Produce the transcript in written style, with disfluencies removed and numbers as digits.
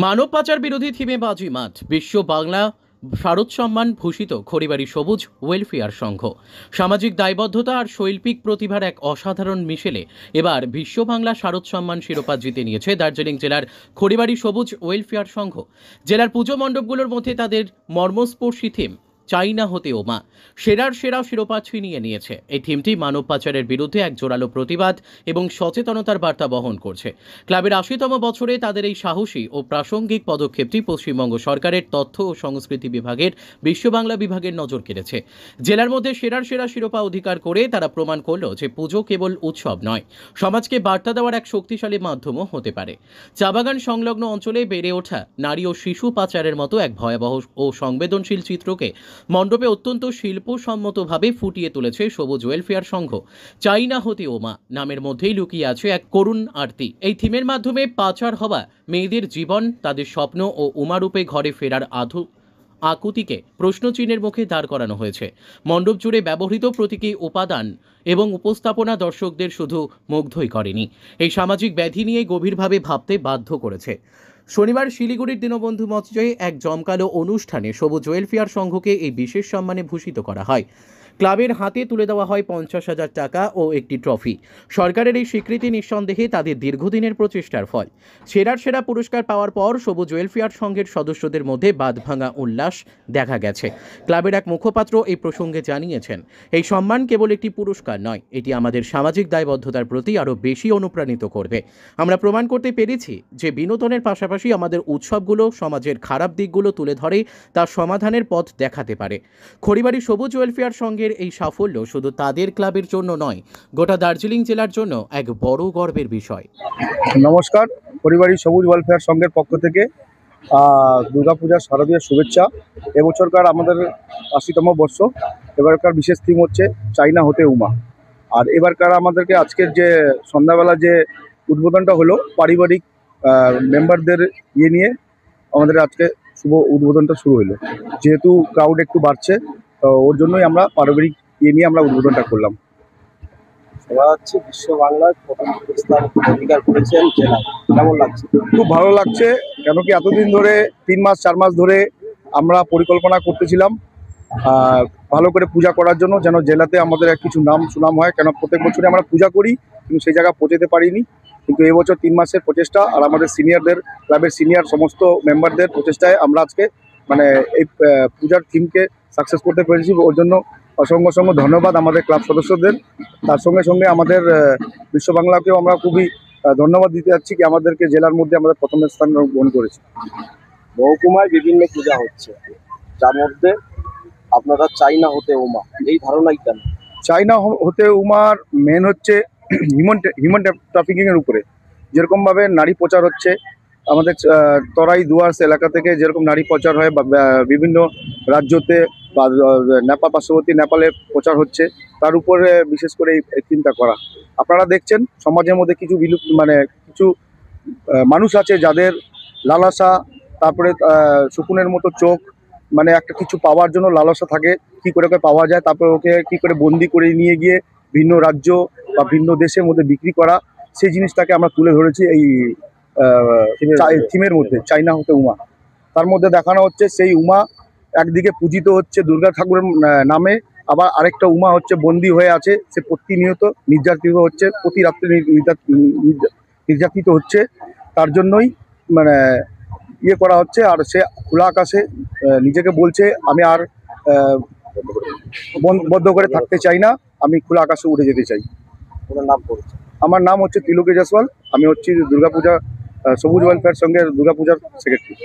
মানব পাচার বিরোধী থিমে বাজিমাত বিশ্ব বাংলা শারদ সম্মান ভূষিত খড়িবাড়ি সবুজ ওয়েলফেয়ার সংঘ। সামাজিক দায়বদ্ধতা আর শৈল্পিক প্রতিভার এক অসাধারণ মিশেলে এবার বিশ্ব বাংলা শারদ সম্মান শিরোপা জিতে নিয়েছে দার্জিলিং জেলার খড়িবাড়ি সবুজ ওয়েলফেয়ার সংঘ। জেলার পুজো মণ্ডপগুলোর মধ্যে তাদের মর্মস্পর্শী থিম চাই না হতে ও মা সেরার সেরা শিরোপা ছিনিয়ে নিয়েছে। এই থিমটি মানব পাচারের বিরুদ্ধে এক জোরালো প্রতিবাদ এবং সচেতনতার বার্তা বহন করছে। ক্লাবের ৮০তম বছরে তাদের এই সাহসী ও প্রাসঙ্গিক পদক্ষেপটি পশ্চিমবঙ্গ সরকারের তথ্য ও সংস্কৃতি বিভাগের বিশ্ব বাংলা বিভাগের নজর কেড়েছে। জেলার মধ্যে সেরার সেরা শিরোপা অধিকার করে তারা প্রমাণ করল যে পুজো কেবল উৎসব নয়, সমাজকে বার্তা দেওয়ার এক শক্তিশালী মাধ্যমও হতে পারে। চা বাগান সংলগ্ন অঞ্চলে বেড়ে ওঠা নারী ও শিশু পাচারের মতো এক ভয়াবহ ও সংবেদনশীল চিত্রকে মণ্ডপে অত্যন্ত শিল্পসম্মতভাবে ফুটিয়ে তুলেছে সবুজ ওয়েলফেয়ার সংঘ। চাই না হতে ও মা নামের মধ্যেই লুকিয়ে আছে এক করুণ আরতি। এই থিমের মাধ্যমে পাচার হওয়া মেয়েদের জীবন, তাদের স্বপ্ন ও উমারূপে ঘরে ফেরার আকুতিকে প্রশ্নচিহ্নের মুখে দাঁড় করানো হয়েছে। মণ্ডপ জুড়ে ব্যবহৃত প্রতীকী উপাদান এবং উপস্থাপনা দর্শকদের শুধু মুগ্ধই করেনি, এই সামাজিক ব্যাধি নিয়ে গভীরভাবে ভাবতে বাধ্য করেছে। শনিবার শিলিগুড়ির দীনবন্ধু মঞ্চে এক জমকালো অনুষ্ঠানে সবুজ ওয়েলফেয়ার সংঘকে এই বিশেষ সম্মানে ভূষিত করা হয়। ক্লাবের হাতে তুলে দেওয়া হয় ৫০,০০০ টাকা ও একটি ট্রফি। সরকারের এই স্বীকৃতি নিঃসন্দেহে তাদের দীর্ঘদিনের প্রচেষ্টার ফল। সেরার সেরা পুরস্কার পাওয়ার পর সবুজ ওয়েলফেয়ার সংঘের সদস্যদের মধ্যে বাঁধভাঙা উল্লাস দেখা গেছে। ক্লাবের এক মুখপাত্র এই প্রসঙ্গে জানিয়েছেন, এই সম্মান কেবল একটি পুরস্কার নয়, এটি আমাদের সামাজিক দায়বদ্ধতার প্রতি আরও বেশি অনুপ্রাণিত করবে। আমরা প্রমাণ করতে পেরেছি যে বিনোদনের পাশাপাশি আমাদের উৎসবগুলো সমাজের খারাপ দিকগুলো তুলে ধরে তার সমাধানের পথ দেখাতে পারে। খড়িবাড়ি সবুজ ওয়েলফেয়ার সংঘের এই সাফল্য শুধু তাদের ক্লাবের জন্য নয়, গোটা দার্জিলিং জেলার জন্য এক বড় গর্বের বিষয়। নমস্কার, খড়িবাড়ি সবুজ ওয়েলফেয়ার সংঘের পক্ষ থেকে দুর্গাপূজার শারদীয় শুভেচ্ছা। এবছরকার আমাদের ৮০তম বর্ষ। এবারকার বিশেষ থিম হচ্ছে চাই না হতে উমা। আর এবারকার আমাদেরকে আজকের যে সন্ধ্যাবেলা যে উদ্বোধনটা হলো পারিবারিক মেম্বারদের নিয়ে আমাদের আজকে শুভ উদ্বোধনটা শুরু হলো। যেহেতু ক্রাউড একটু বাড়ছে, তো ওর জন্যই আমরা পারিবারিক নিয়ে আমরা উদ্বোধনটা করলাম। শোনা যাচ্ছে বিশ্ব বাংলায় প্রথম স্থান অধিকার করেছেন জেলায়, কেমন লাগছে? খুব ভালো লাগছে, কেন কি এতদিন ধরে ৩ মাস ৪ মাস ধরে আমরা পরিকল্পনা করতেছিলাম ভালো করে পূজা করার জন্য, যেন জেলাতে আমাদের কিছু নাম সুনাম হয়। কেন প্রত্যেক বছরই আমরা পূজা করি, কিন্তু সেই জায়গা পৌঁছতে পারিনি। কিন্তু এবছর ৩ মাসের প্রচেষ্টা আর আমাদের সিনিয়রদের, ক্লাবের সিনিয়র সমস্ত মেম্বারদের প্রচেষ্টায় আমরা আজকে এই পূজার থিমকে সাকসেস করতে পেরেছি। ওর জন্য অসংখ্য অসংখ্য ধন্যবাদ আমাদের ক্লাব সদস্যদের। তার সঙ্গে সঙ্গে আমাদের বিশ্ব বাংলাকেও আমরা খুবই ধন্যবাদ দিতে যাচ্ছি কি আমাদেরকে জেলার মধ্যে আমাদের প্রথম স্থান গ্রহণ করেছে। মহকুমায় বিভিন্ন পূজা হচ্ছে, যার মধ্যে আপনারা চাই না হতে উমা, এই ধারণাই কেন? চাই না হতে উমার মেন হচ্ছে হিউম্যান ট্রাফিকিংয়ের উপরে। যেরকমভাবে নারী প্রচার হচ্ছে আমাদের তরাই দুয়ার্স এলাকা থেকে, যেরকম নারী প্রচার হয় বা বিভিন্ন রাজ্যতে বা পার্শ্ববর্তী নেপালে প্রচার হচ্ছে, তার উপরে বিশেষ করে এই চিন্তা করা। আপনারা দেখছেন সমাজের মধ্যে কিছু কিছু মানুষ আছে যাদের লালসা, তারপরে শকুনের মতো চোখ, একটা কিছু পাওয়ার জন্য লালসা থাকে, কি করে পাওয়া যায়, তারপরে ওকে কি করে বন্দি করে নিয়ে গিয়ে ভিন্ন রাজ্য বা ভিন্ন দেশের মধ্যে বিক্রি করা। সেই জিনিসটাকে আমরা তুলে ধরেছি এই থিমের মধ্যে, চাই না হতে উমা। তার মধ্যে দেখানো হচ্ছে সেই উমা একদিকে পূজিত হচ্ছে দুর্গা ঠাকুরের নামে, আবার আরেকটা উমা হচ্ছে বন্দী হয়ে আছে, সে প্রতিনিয়ত নির্যাতিত হচ্ছে, প্রতি রাত্রে নির্যাতিত হচ্ছে। তার জন্যই ইয়ে করা হচ্ছে। আর সে খোলা আকাশে নিজেকে বলছে, আমি আর বদ্ধ করে থাকতে চাই না, আমি খোলা আকাশে উড়ে যেতে চাই। ওনার নাম পড়েছে? আমার নাম হচ্ছে তিলকে জয়সওয়াল, আমি হচ্ছি দুর্গাপূজা সবুজ ওয়েলফেয়ার সঙ্গে দুর্গাপূজার সেক্রেটারি।